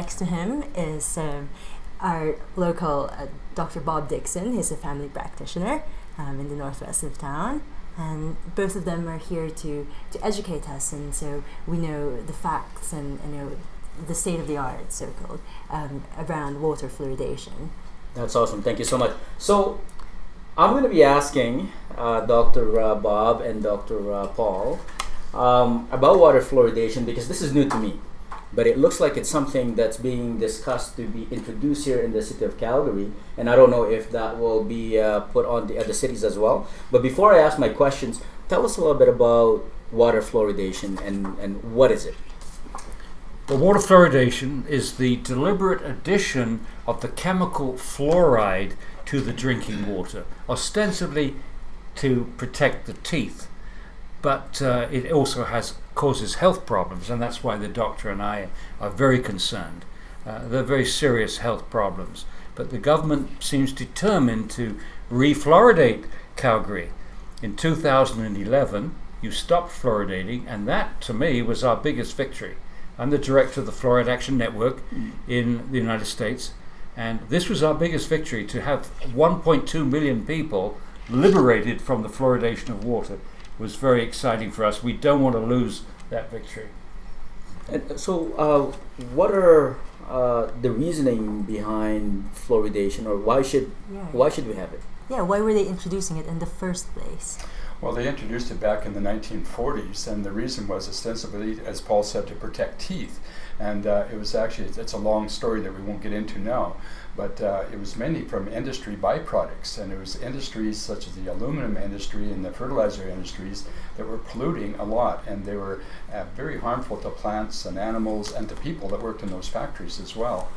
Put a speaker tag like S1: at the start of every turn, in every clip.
S1: next to him is our local Dr. Bob Dickson. He's a family practitioner in the northwest of town. And both of them are here to educate us, and so we know the facts and the state of the art, so-called, around water fluoridation.
S2: That's awesome. Thank you so much. So I'm going to be asking Dr. Bob and Dr. Paul about water fluoridation, because this is new to me. But it looks like it's something that's being discussed to be introduced here in the city of Calgary, and I don't know if that will be put on the other cities as well. But before I ask my questions, tell us a little bit about water fluoridation and what is it?
S3: Well, water fluoridation is the deliberate addition of the chemical fluoride to the drinking water, ostensibly to protect the teeth. But it also causes health problems, and that's why the doctor and I are very concerned. They're very serious health problems. But the government seems determined to refluoridate Calgary. In 2011, you stopped fluoridating, and that, to me, was our biggest victory. I'm the director of the Fluoride Action Network in the United States, and this was our biggest victory, to have 1.2 million people liberated from the fluoridation of water. Was very exciting for us. We don't want to lose that victory.
S2: And so what are the reasoning behind fluoridation, or why should we have it?
S1: Yeah, why were they introducing it in the first place?
S4: Well, they introduced it back in the 1940s, and the reason was ostensibly, as Paul said, to protect teeth. And it was actually, it's a long story that we won't get into now, but it was mainly from industry byproducts, and it was industries such as the aluminum industry and the fertilizer industries that were polluting a lot, and they were very harmful to plants and animals and to people that worked in those factories as well.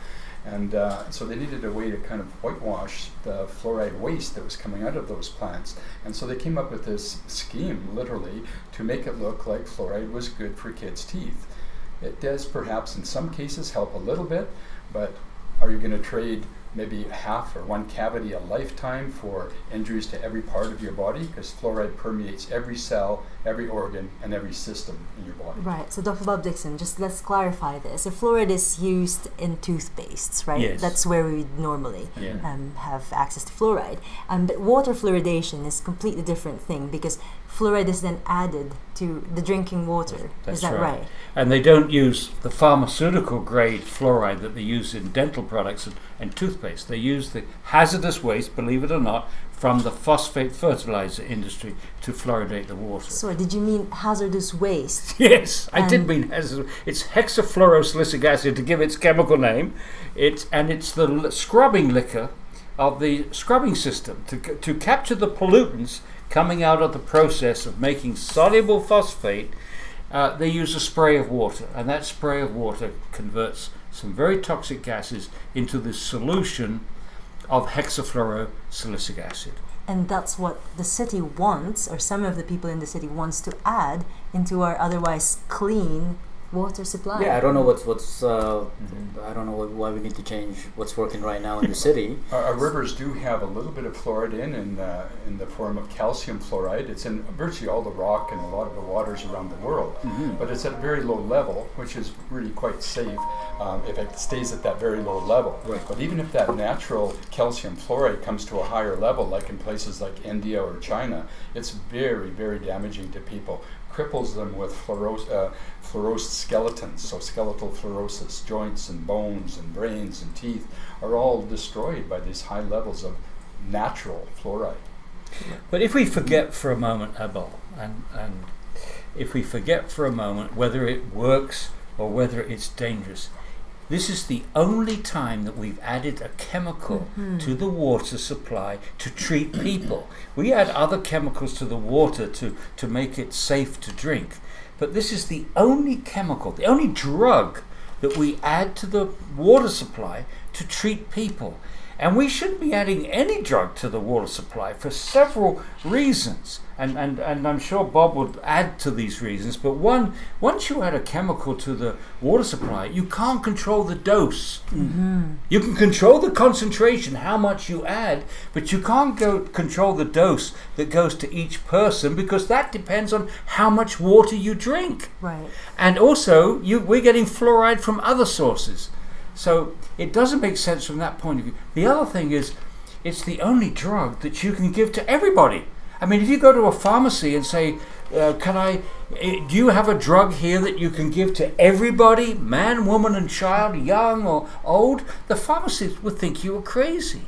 S4: And so they needed a way to kind of whitewash the fluoride waste that was coming out of those plants. And so they came up with this scheme, literally, to make it look like fluoride was good for kids' teeth. It does perhaps in some cases help a little bit, but are you going to trade maybe half or one cavity a lifetime for injuries to every part of your body? Because fluoride permeates every cell, every organ, and every system in your body.
S1: Right. So Dr. Bob Dickson, just let's clarify this. So fluoride is used in toothpastes, right?
S3: Yes.
S1: That's where we normally have access to fluoride. But water fluoridation is a completely different thing, because fluoride is then added to the drinking water.
S3: That's
S1: is that right?
S3: And they don't use the pharmaceutical grade fluoride that they use in dental products and toothpaste. They use the hazardous waste, believe it or not, from the phosphate fertilizer industry to fluoridate the water.
S1: So did you mean hazardous waste?
S3: Yes, I did mean hazardous. It's hexafluorosilicic acid, to give its chemical name. It's the scrubbing liquor of the scrubbing system to capture the pollutants coming out of the process of making soluble phosphate. They use a spray of water, and that spray of water converts some very toxic gases into the solution of hexafluorosilicic acid.
S1: And that's what the city wants, or some of the people in the city wants to add into our otherwise clean water supply.
S2: Yeah, I don't know what's I don't know why we need to change what's working right now in the city.
S4: Our rivers do have a little bit of fluoride in the form of calcium fluoride. It's in virtually all the rock and a lot of the waters around the world, but it's at a very low level, which is really quite safe if it stays at that very low level.
S2: Right.
S4: But even if that natural calcium fluoride comes to a higher level, like in places like India or China, it's very, very damaging to people. Cripples them with fluorosed skeletons, so skeletal fluorosis, joints and bones and brains and teeth are all destroyed by these high levels of natural fluoride.
S3: But if we forget for a moment, Abel, and if we forget for a moment whether it works or whether it's dangerous, this is the only time that we've added a chemical to the water supply to treat people. We add other chemicals to the water to make it safe to drink. But this is the only chemical, the only drug that we add to the water supply to treat people. And we shouldn't be adding any drug to the water supply for several reasons. And I'm sure Bob would add to these reasons. But once you add a chemical to the water supply, you can't control the dose. You can control the concentration, how much you add, but you can't control the dose that goes to each person, because that depends on how much water you drink.
S1: Right.
S3: And also, we're getting fluoride from other sources. So it doesn't make sense from that point of view. The other thing is, it's the only drug that you can give to everybody. I mean, if you go to a pharmacy and say, do you have a drug here that you can give to everybody, man, woman and child, young or old? The pharmacist would think you were crazy.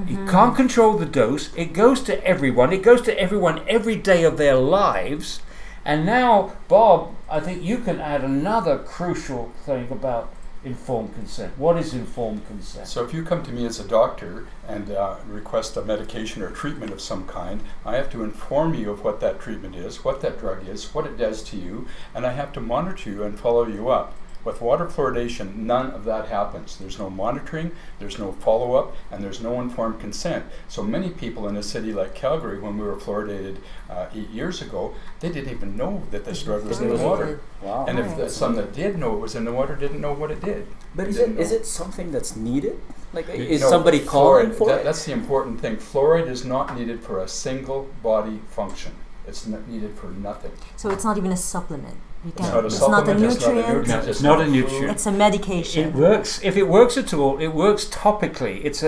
S3: You can't control the dose. It goes to everyone. It goes to everyone every day of their lives. And now, Bob, I think you can add another crucial thing about informed consent. What is informed consent?
S4: So if you come to me as a doctor and request a medication or treatment of some kind, I have to inform you of what that treatment is, what that drug is, what it does to you, and I have to monitor you and follow you up. With water fluoridation, none of that happens. There's no monitoring, there's no follow-up, and there's no informed consent. So many people in a city like Calgary, when we were fluoridated 8 years ago, they didn't even know that this drug was in the water.
S2: Wow.
S4: And if some that did know it was in the water didn't know what it did.
S2: But is it something that's needed? Like, is
S4: No,
S2: somebody calling for it?
S4: That's the important thing. Fluoride is not needed for a single body function. It's not needed for nothing.
S1: So it's not even a supplement.
S4: It's not a nutrient.
S3: It's not a nutrient.
S1: It's a medication.
S3: It works. If it works at all, it works topically. It's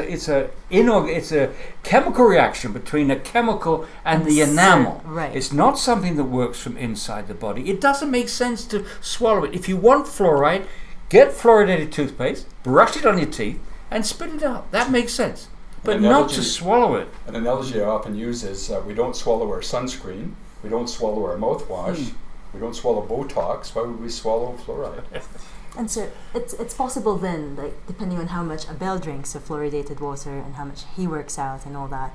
S3: a chemical reaction between a chemical and the enamel.
S1: Right.
S3: It's not something that works from inside the body. It doesn't make sense to swallow it. If you want fluoride, get fluoridated toothpaste, brush it on your teeth, and spit it out. That makes sense. But not to swallow it.
S4: An analogy I often use is we don't swallow our sunscreen, we don't swallow our mouthwash, we don't swallow Botox. Why would we swallow fluoride?
S1: And so it's possible then, like depending on how much Abel drinks of fluoridated water and how much he works out and all that,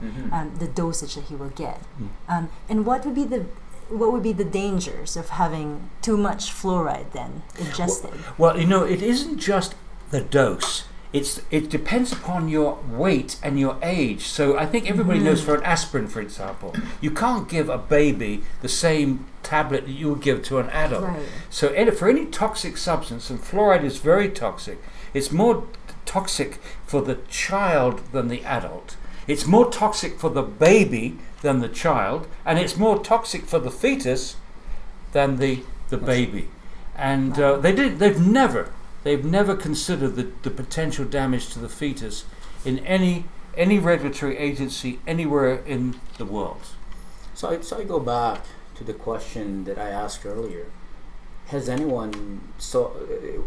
S1: the dosage that he will get. And what would be the dangers of having too much fluoride then ingested?
S3: Well, it isn't just the dose. It depends upon your weight and your age. So I think everybody knows for an aspirin, for example, you can't give a baby the same tablet that you would give to an adult.
S1: Right.
S3: So for any toxic substance, and fluoride is very toxic, it's more toxic for the child than the adult. It's more toxic for the baby than the child, and it's more toxic for the fetus than the baby. And They've never considered the potential damage to the fetus in any regulatory agency anywhere in the world.
S2: So I go back to the question that I asked earlier. Has anyone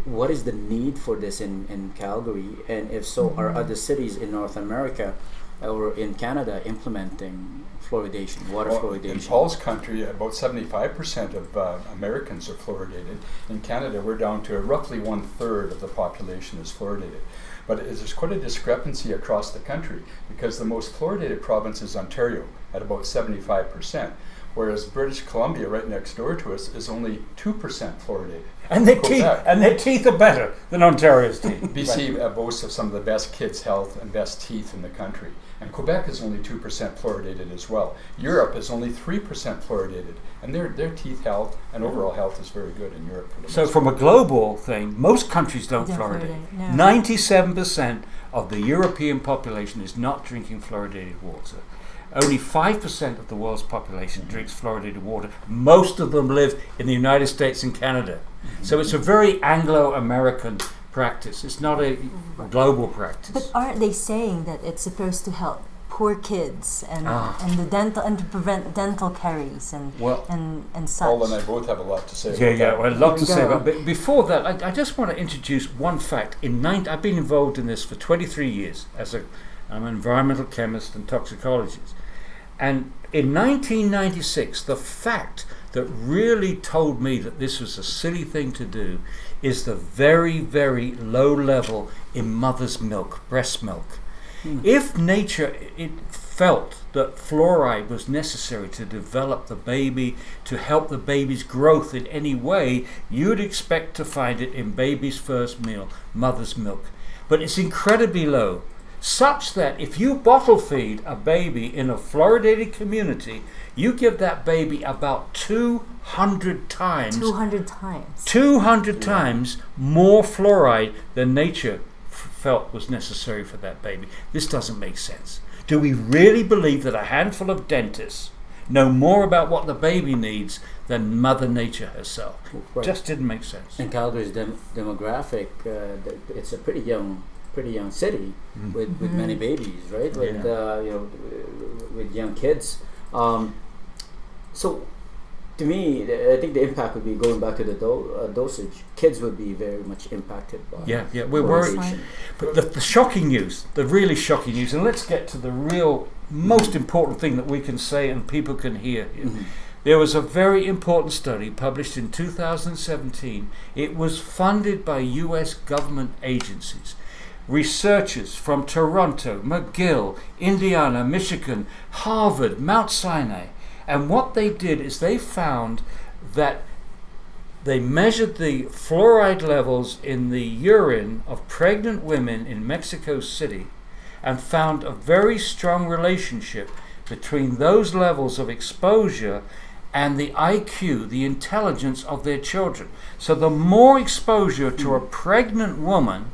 S2: what is the need for this in Calgary? And if so, are other cities in North America or in Canada implementing fluoridation, water fluoridation?
S4: In Paul's country, about 75% of Americans are fluoridated. In Canada, we're down to roughly 1/3 of the population is fluoridated. But there's quite a discrepancy across the country because the most fluoridated province is Ontario at about 75%, whereas British Columbia, right next door to us, is only 2% fluoridated.
S3: And their teeth are better than Ontario's teeth.
S4: BC boasts of some of the best kids' health and best teeth in the country. And Quebec is only 2% fluoridated as well. Europe is only 3% fluoridated. And their teeth health and overall health is very good in Europe.
S3: So from a global thing, most countries don't fluoridate.
S1: No.
S3: 97% of the European population is not drinking fluoridated water. Only 5% of the world's population drinks fluoridated water. Most of them live in the United States and Canada. So it's a very Anglo-American practice. It's not a global practice.
S1: But aren't they saying that it's supposed to help poor kids and the dental and to prevent dental caries and such?
S4: Paul and I both have a lot to say about
S3: Yeah,
S4: that.
S3: well, I'd love to say about it. But before that, I just want to introduce one fact. I've been involved in this for 23 years I'm an environmental chemist and toxicologist. And in 1996, the fact that really told me that this was a silly thing to do is the very, very low level in mother's milk, breast milk. If nature felt that fluoride was necessary to develop the baby, to help the baby's growth in any way, you'd expect to find it in baby's first meal, mother's milk. But it's incredibly low, such that if you bottle feed a baby in a fluoridated community, you give that baby about 200 times 200 times more fluoride than nature felt was necessary for that baby. This doesn't make sense. Do we really believe that a handful of dentists know more about what the baby needs than Mother Nature herself.
S2: Right.
S3: Just didn't make sense.
S2: And Calgary's demographic, it's a pretty young city with many babies, right? With with young kids. So, to me, I think the impact would be going back to the dosage. Kids would be very much impacted by.
S3: Yeah, we're worried.
S2: fluoridation.
S3: But the shocking news, the really shocking news, and let's get to the real most important thing that we can say and people can hear.
S2: Mhm.
S3: There was a very important study published in 2017. It was funded by US government agencies. Researchers from Toronto, McGill, Indiana, Michigan, Harvard, Mount Sinai. And what they did is they found that they measured the fluoride levels in the urine of pregnant women in Mexico City and found a very strong relationship between those levels of exposure and the IQ, the intelligence of their children. So the more exposure to a pregnant woman,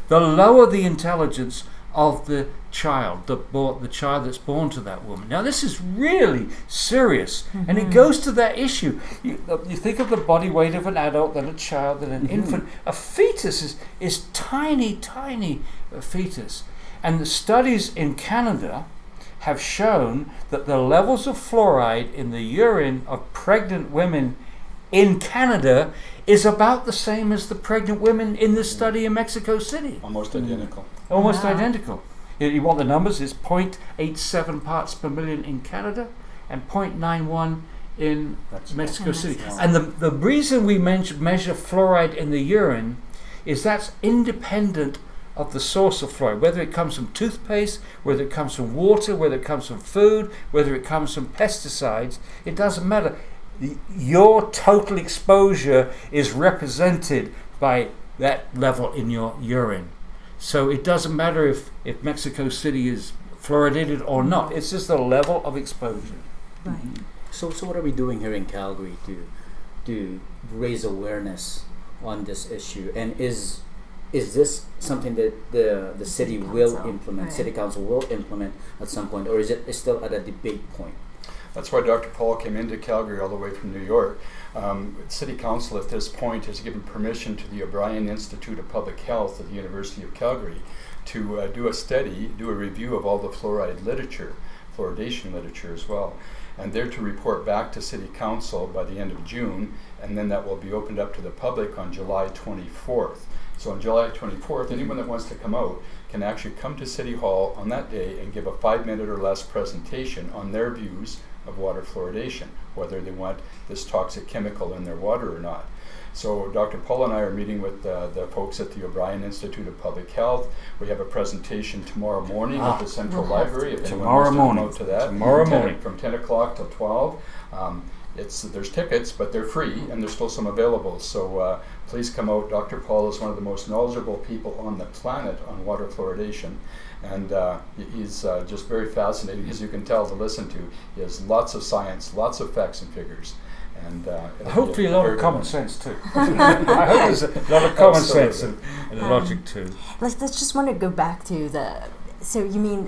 S3: the lower the intelligence of the child, the child that's born to that woman. Now this is really serious, and it goes to that issue. You think of the body weight of an adult, then a child, then an infant. A fetus is tiny fetus. And the studies in Canada have shown that the levels of fluoride in the urine of pregnant women in Canada is about the same as the pregnant women in this study in Mexico City.
S4: Almost identical.
S3: Almost
S1: Wow.
S3: identical. You want the numbers? It's 0.87 parts per million in Canada and 0.91 in Mexico City.
S1: Mexico.
S3: And the reason we measure fluoride in the urine is that's independent of the source of fluoride, whether it comes from toothpaste, whether it comes from water, whether it comes from food, whether it comes from pesticides. It doesn't matter. Your total exposure is represented by that level in your urine. So it doesn't matter if Mexico City is fluoridated or not. It's just the level of exposure.
S1: Right.
S2: So what are we doing here in Calgary to raise awareness on this issue? And is this something that the city will
S1: Council,
S2: implement,
S1: right.
S2: City Council will implement at some point, or is it still at a debate point?
S4: That's why Dr. Paul came into Calgary all the way from New York. City Council at this point has given permission to the O'Brien Institute of Public Health at the University of Calgary to do a review of all the fluoride literature, fluoridation literature as well. And they're to report back to City Council by the end of June, and then that will be opened up to the public on July 24th. So on July 24th, anyone that wants to come out can actually come to City Hall on that day and give a 5-minute or less presentation on their views of water fluoridation, whether they want this toxic chemical in their water or not. So Dr. Paul and I are meeting with the folks at the O'Brien Institute of Public Health. We have a presentation tomorrow morning at the Central Library. If anyone wants to come out to that,
S3: Tomorrow morning.
S4: From 10 o'clock till 12. There's tickets, but they're free, and there's still some available. So please come out. Dr. Paul is one of the most knowledgeable people on the planet on water fluoridation. And he's just very fascinating, as you can tell, to listen to. He has lots of science, lots of facts and figures. And
S3: Hopefully a lot of common sense too. I hope there's a lot of common sense and logic too.
S1: Let's just want to go back to so you mean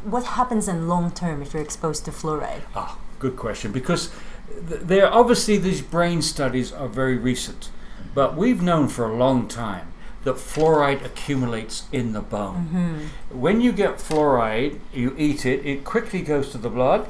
S1: what happens in long term if you're exposed to fluoride?
S3: Good question, because there obviously these brain studies are very recent, but we've known for a long time that fluoride accumulates in the bone. When you get fluoride, you eat it, it quickly goes to the blood,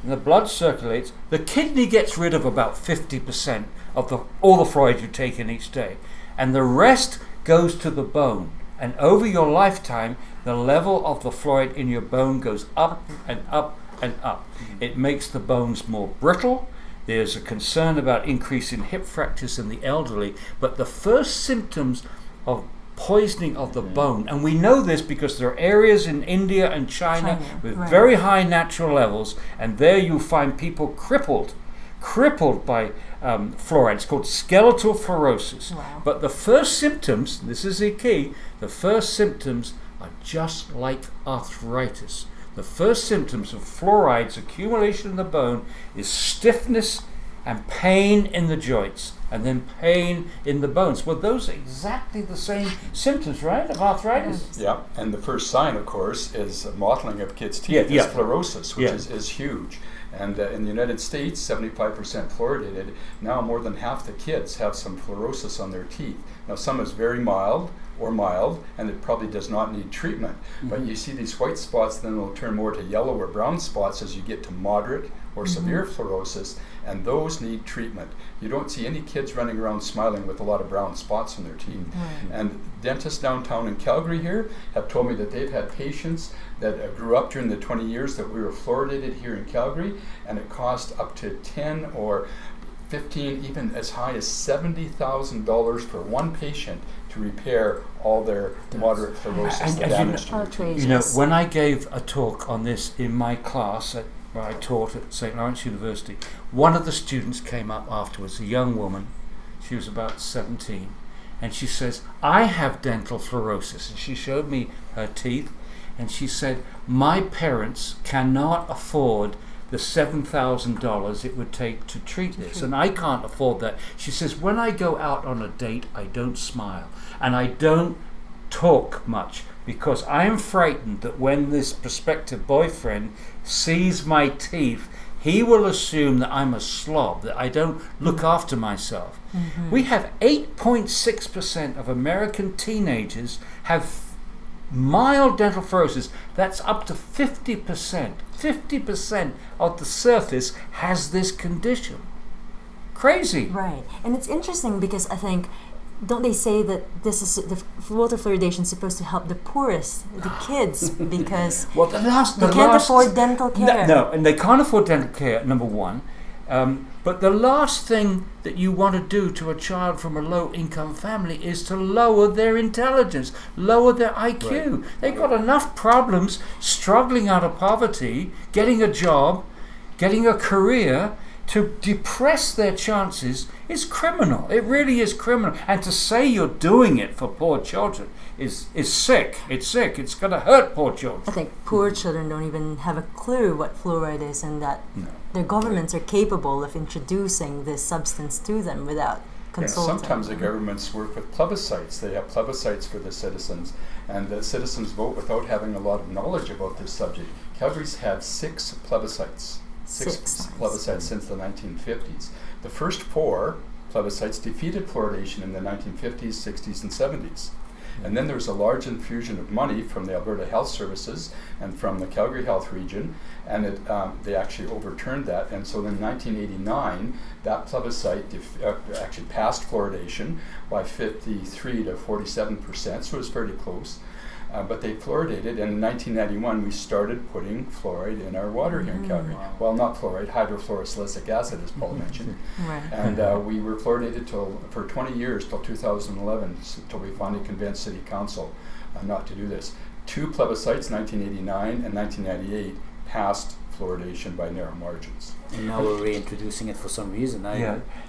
S3: and the blood circulates. The kidney gets rid of about 50% of all the fluoride you take in each day, and the rest goes to the bone. And over your lifetime, the level of the fluoride in your bone goes up and up and up. It makes the bones more brittle. There's a concern about increase in hip fractures in the elderly, but the first symptoms of poisoning of the bone, and we know this because there are areas in India and China with
S1: right.
S3: very high natural levels, and there you find people crippled by fluoride. It's called skeletal fluorosis.
S1: Wow.
S3: But the first symptoms, this is the key, the first symptoms are just like arthritis. The first symptoms of fluoride's accumulation in the bone is stiffness and pain in the joints, and then pain in the bones. Well, those are exactly the same symptoms, right, of arthritis?
S4: Yeah, and the first sign, of course, is mottling of kids' teeth.
S3: Yeah.
S4: Is fluorosis, which is huge. And in the United States, 75% fluoridated. Now more than half the kids have some fluorosis on their teeth. Now some is very mild, and it probably does not need treatment. But you see these white spots, then they'll turn more to yellow or brown spots as you get to moderate or severe fluorosis, and those need treatment. You don't see any kids running around smiling with a lot of brown spots on their teeth. And dentists downtown in Calgary here have told me that they've had patients that grew up during the 20 years that we were fluoridated here in Calgary, and it cost up to 10 or 15, even as high as $70,000 for one patient to repair all their moderate fluorosis that damaged to their teeth.
S3: You know, when I gave a talk on this in my class where I taught at St. Lawrence University, one of the students came up afterwards, a young woman, she was about 17, and she says, I have dental fluorosis. And she showed me her teeth, and she said, my parents cannot afford the $7,000 it would take to treat this, and I can't afford that. She says, when I go out on a date, I don't smile, and I don't talk much, because I am frightened that when this prospective boyfriend sees my teeth, he will assume that I'm a slob, that I don't look after myself. We have 8.6% of American teenagers have mild dental fluorosis. That's up to 50%. 50% of the surface has this condition. Crazy.
S1: Right. And it's interesting because I think, don't they say that this is the water fluoridation is supposed to help the poorest, the kids, because
S3: well,
S1: they can't afford dental care.
S3: No, and they can't afford dental care, number one. But the last thing that you want to do to a child from a low-income family is to lower their intelligence, lower their IQ. They've got enough problems struggling out of poverty, getting a job, getting a career. To depress their chances is criminal. It really is criminal. And to say you're doing it for poor children is sick. It's sick. It's going to hurt poor children.
S1: I think poor children don't even have a clue what fluoride is, and that their governments are capable of introducing this substance to them without consulting.
S4: Sometimes the governments work with plebiscites. They have plebiscites for the citizens, and the citizens vote without having a lot of knowledge about this subject. Calgary's had 6 plebiscites. Six plebiscites since the 1950s. The first 4 plebiscites defeated fluoridation in the 1950s, 60s, and 70s. And then there was a large infusion of money from the Alberta Health Services and from the Calgary Health Region, and they actually overturned that. And so in 1989, that plebiscite actually passed fluoridation by 53 to 47%, so it was fairly close. But they fluoridated, and in 1991 we started putting fluoride in our water here in Calgary.
S2: Wow.
S4: Well, not fluoride, hydrofluorosilicic acid, as Paul mentioned.
S1: Right.
S4: And we were fluoridated for 20 years, till 2011, till we finally convinced City Council not to do this. 2 plebiscites, 1989 and 1998, passed fluoridation by narrow margins.
S2: And now we're reintroducing it for some reason.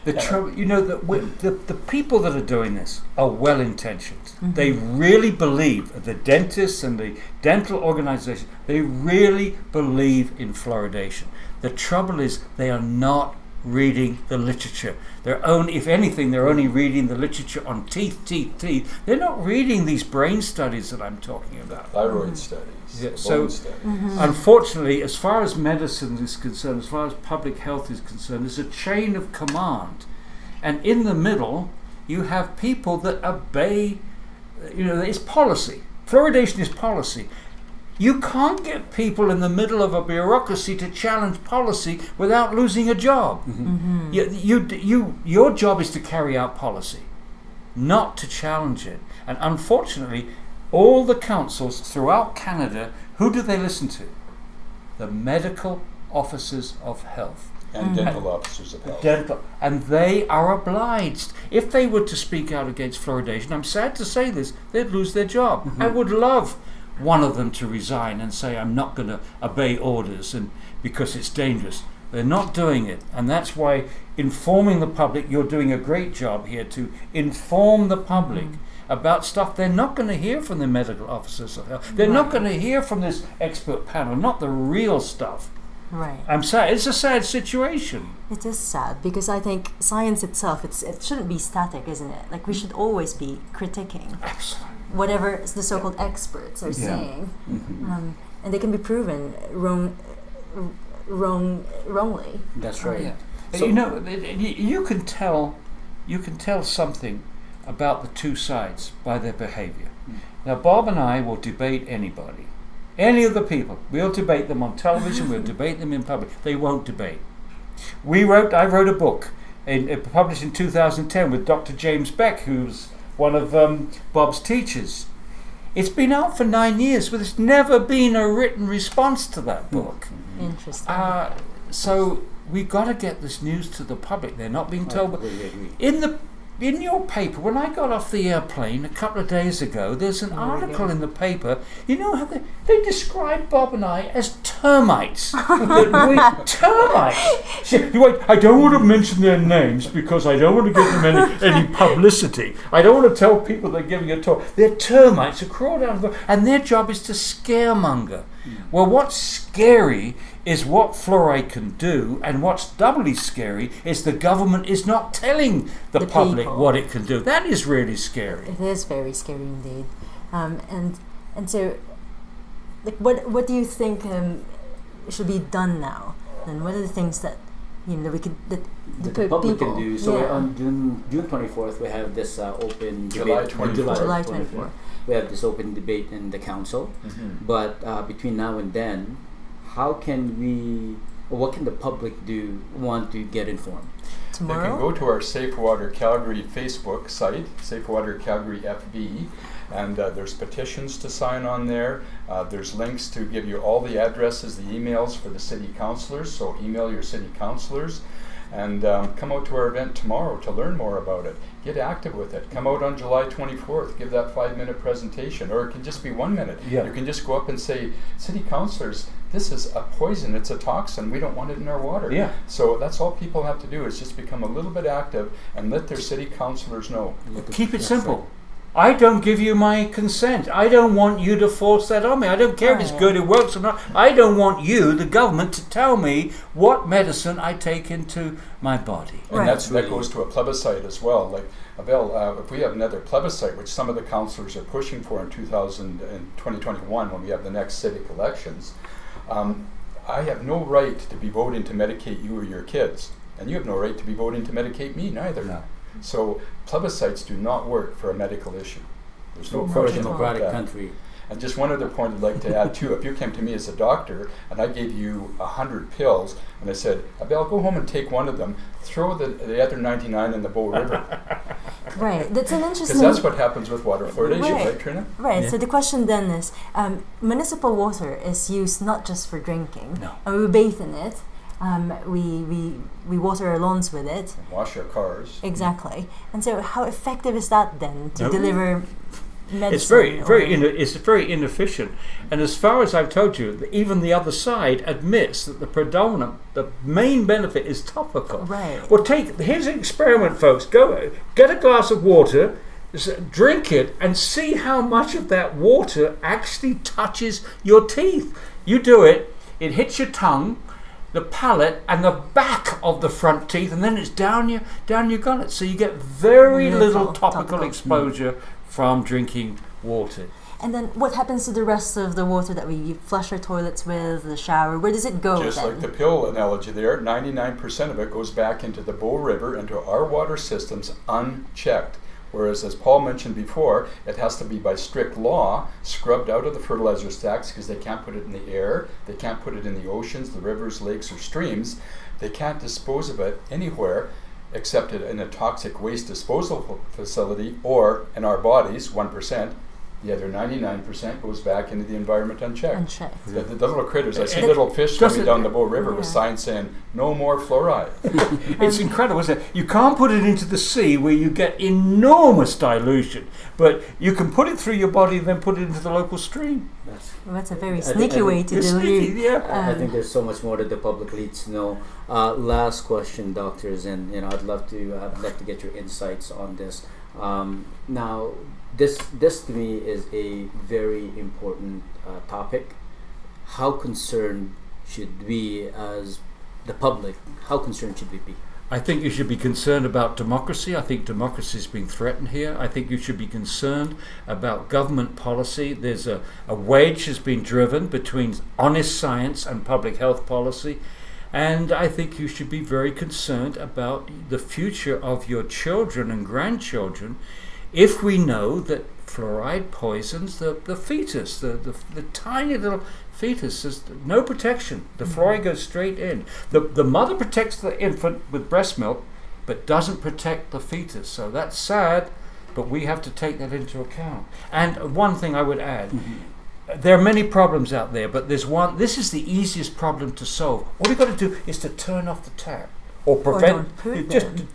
S3: The trouble, you know, the people that are doing this are well-intentioned. They really believe, the dentists and the dental organization, they really believe in fluoridation. The trouble is they are not reading the literature. If anything, they're only reading the literature on teeth. They're not reading these brain studies that I'm talking about.
S4: Thyroid studies,
S3: so
S4: bone studies.
S3: Unfortunately, as far as medicine is concerned, as far as public health is concerned, there's a chain of command. And in the middle, you have people that obey, it's policy. Fluoridation is policy. You can't get people in the middle of a bureaucracy to challenge policy without losing a job. Your job is to carry out policy, not to challenge it. And unfortunately, all the councils throughout Canada, who do they listen to? The medical officers of health.
S4: And dental officers of health.
S3: And they are obliged. If they were to speak out against fluoridation, I'm sad to say this, they'd lose their job. I would love one of them to resign and say, I'm not going to obey orders because it's dangerous. They're not doing it. And that's why informing the public, you're doing a great job here to inform the public about stuff they're not going to hear from the medical officers of health. They're not going to hear from this expert panel, not the real stuff.
S1: Right.
S3: I'm sad. It's a sad situation.
S1: It is sad because I think science itself, it shouldn't be static, isn't it? Like we should always be critiquing.
S3: Absolutely.
S1: Whatever the so-called experts are saying, and they can be proven wrongly.
S2: That's right.
S3: Yeah.
S2: So-
S3: You know, you can tell something about the two sides by their behavior. Now, Bob and I will debate anybody, any of the people. We'll debate them on television. We'll debate them in public. They won't debate. I wrote a book, published in 2010 with Dr. James Beck, who's one of Bob's teachers. It's been out for 9 years, but there's never been a written response to that book.
S1: Interesting.
S3: So we've got to get this news to the public. They're not being told.
S2: completely agree.
S3: In your paper, when I got off the airplane a couple of days ago, there's an article in the paper. You know how they describe Bob and I as termites. Termites. Wait, I don't want to mention their names because I don't want to give them any publicity. I don't want to tell people they're giving a talk. They're termites who crawl out of the, and their job is to scaremonger. Well, what's scary is what fluoride can do, and what's doubly scary is the government is not telling the public
S1: people
S3: what it can do. That is really scary.
S1: It is very scary indeed. And so, like, what do you think should be done now? And what are the things that we could
S2: The public
S1: people
S2: can do. So
S1: yeah.
S2: on June 24th, we have this open
S4: July
S2: debate.
S4: 24th.
S1: July 24th.
S2: We have this open debate in the council. But between now and then, how can we, or what can the public do want to get informed?
S4: They can
S1: Tomorrow?
S4: go to our Safe Water Calgary Facebook site, Safe Water Calgary FB, and there's petitions to sign on there. There's links to give you all the addresses, the emails for the city councillors, so email your city councillors. And come out to our event tomorrow to learn more about it. Get active with it. Come out on July 24th, give that 5-minute presentation, or it can just be 1 minute.
S3: Yeah.
S4: You can just go up and say, city councillors, this is a poison, it's a toxin, we don't want it in our water.
S3: Yeah.
S4: So that's all people have to do is just become a little bit active and let their city councillors know.
S3: Keep it
S2: That's
S3: simple.
S2: right.
S3: I don't give you my consent. I don't want you to force that on me. I don't care if it's
S1: Right.
S3: good, it works or not. I don't want you, the government, to tell me what medicine I take into my body.
S4: And
S1: Right.
S4: that goes to a plebiscite as well. Like, Abel, if we have another plebiscite, which some of the councillors are pushing for in 2021 when we have the next civic elections, I have no right to be voting to medicate you or your kids. And you have no right to be voting to medicate me neither.
S3: No.
S4: So plebiscites do not work for a medical issue. There's no
S1: No,
S2: For a
S4: question about
S2: democratic
S4: that.
S2: country.
S4: And just one other point I'd like to add too, if you came to me as a doctor and I gave you 100 pills and I said, Abel, go home and take one of them, throw the other 99 in the Bow River.
S1: Right. That's an
S4: Because
S1: interesting.
S4: that's what happens with water fluoridation,
S1: Right.
S4: right, Trina?
S1: Right.
S3: Yeah.
S1: So the question then is, municipal water is used not just for drinking.
S3: No.
S1: And we bathe in it. We water our lawns with it.
S4: Wash your cars.
S1: Exactly. And so, how effective is that then to
S3: No.
S1: deliver medicine?
S3: It's it's
S1: or-
S3: very inefficient. And as far as I've told you, even the other side admits that the main benefit is topical.
S1: Right.
S3: Well, here's an experiment, folks. Go get a glass of water, drink it, and see how much of that water actually touches your teeth. You do it, it hits your tongue, the palate, and the back of the front teeth, and then it's down your gullet. So you get very little topical exposure from drinking water.
S1: And then, what happens to the rest of the water that we flush our toilets with, the shower? Where does it go
S4: Just
S1: then?
S4: like the pill analogy there, 99% of it goes back into the Bow River, into our water systems unchecked. Whereas, as Paul mentioned before, it has to be by strict law scrubbed out of the fertilizer stacks because they can't put it in the air, they can't put it in the oceans, the rivers, lakes, or streams. They can't dispose of it anywhere except in a toxic waste disposal facility or in our bodies, 1%. The other 99% goes back into the environment unchecked.
S1: Unchecked.
S4: The little critters, I see
S3: It
S4: little fish swimming
S3: doesn't-
S4: down the Bow River with
S1: Yeah.
S4: signs saying, no more fluoride.
S3: It's incredible, isn't it? You can't put it into the sea where you get enormous dilution, but you can put it through your body and then put it into the local stream.
S1: Well, that's a very
S2: I think-
S1: sneaky
S2: I think
S1: way to
S3: It's
S1: dilute.
S3: sneaky, yeah.
S2: I think there's so much more that the public needs to know. Last question, doctors, and I'd love to get your insights on this. Now, this to me is a very important topic. How concerned should we, as the public, how concerned should we be?
S3: I think you should be concerned about democracy. I think democracy is being threatened here. I think you should be concerned about government policy. There's a wedge has been driven between honest science and public health policy. And I think you should be very concerned about the future of your children and grandchildren if we know that fluoride poisons the fetus, the tiny little fetus. There's no protection. The fluoride goes straight in. The mother protects the infant with breast milk, but doesn't protect the fetus. So that's sad, but we have to take that into account. And one thing I would add, there are many problems out there, but there's one. This is the easiest problem to solve. All you've got to do is to turn off the tap, or prevent.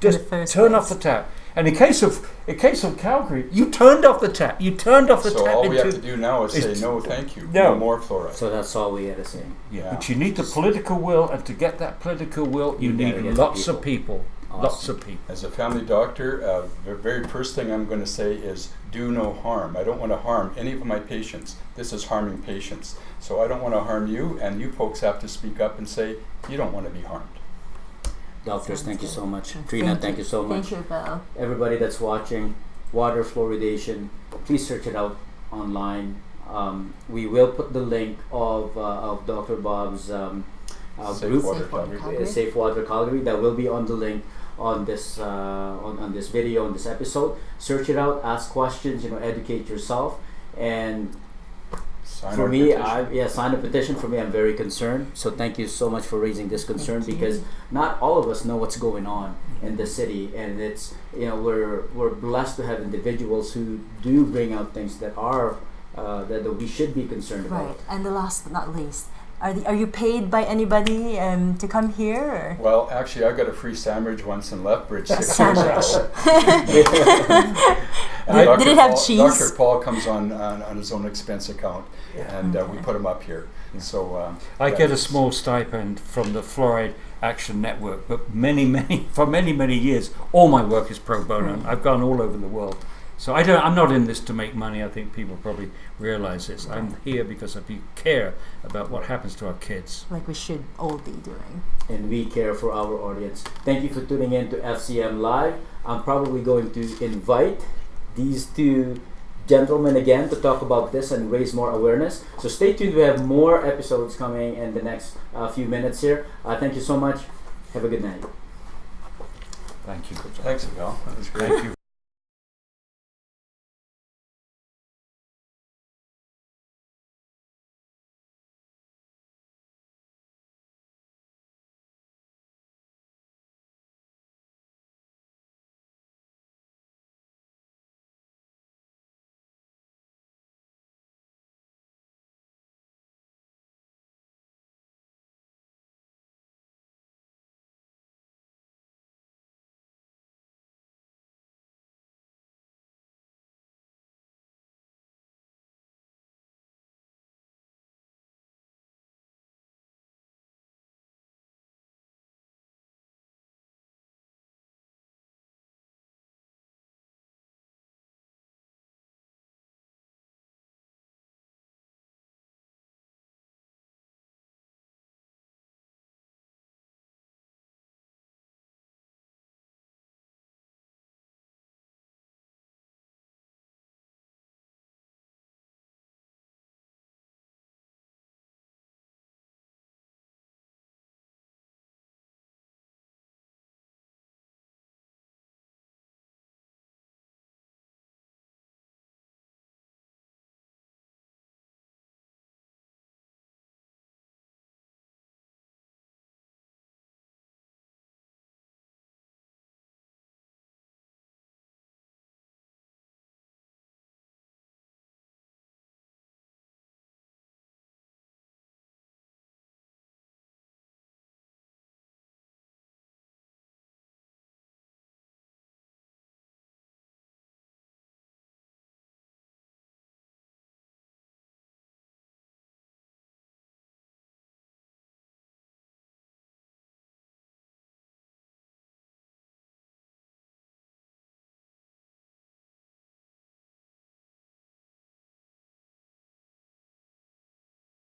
S3: Just turn off the tap. And in case of Calgary, you turned off the tap. You turned off the tap.
S4: So all we have to do now is say no, thank you. No more fluoride.
S2: So that's all we had to say.
S3: Yeah. But you need the political will, and to get that political will, you need lots of people. Awesome. Lots of people. As
S4: a family doctor, the very first thing I'm going to say is do no harm. I don't want to harm any of my patients. This is harming patients. So I don't want to harm you, and you folks have to speak up and say you don't want to be harmed.
S2: Doctors, thank you so much. Trina, thank you so much.
S1: Thank you, Bill.
S2: Everybody that's watching, water fluoridation, please search it out online. We will put the link of Dr. Bob's group, Safe Water Calgary. That will be on the link on this on this video, on this episode. Search it out, ask questions, educate yourself, and for me, sign a petition. For me, I'm very concerned. So thank you so much for raising this concern, because not all of us know what's going on in the city, and it's we're blessed to have individuals who do bring out things that are that we should be concerned about.
S1: Right, and the last but not least, are you paid by anybody to come here? Or?
S4: Well, actually, I got a free sandwich once in Lethbridge 6 years ago.
S1: Did it have cheese?
S4: Dr. Paul comes on his own expense account, and we put him up here. And so
S3: I get a small stipend from the Fluoride Action Network, but for many years, all my work is pro bono. I've gone all over the world. So I'm not in this to make money. I think people probably realize this. I'm here because I care about what happens to our kids.
S1: Like we should all be doing.
S2: And we care for our audience. Thank you for tuning in to FCM Live. I'm probably going to invite these two gentlemen again to talk about this and raise more awareness. So stay tuned. We have more episodes coming in the next few minutes here. Thank you so much. Have a good night.
S3: Thank you.
S4: Thanks, Abel. That was great.
S3: Thank you.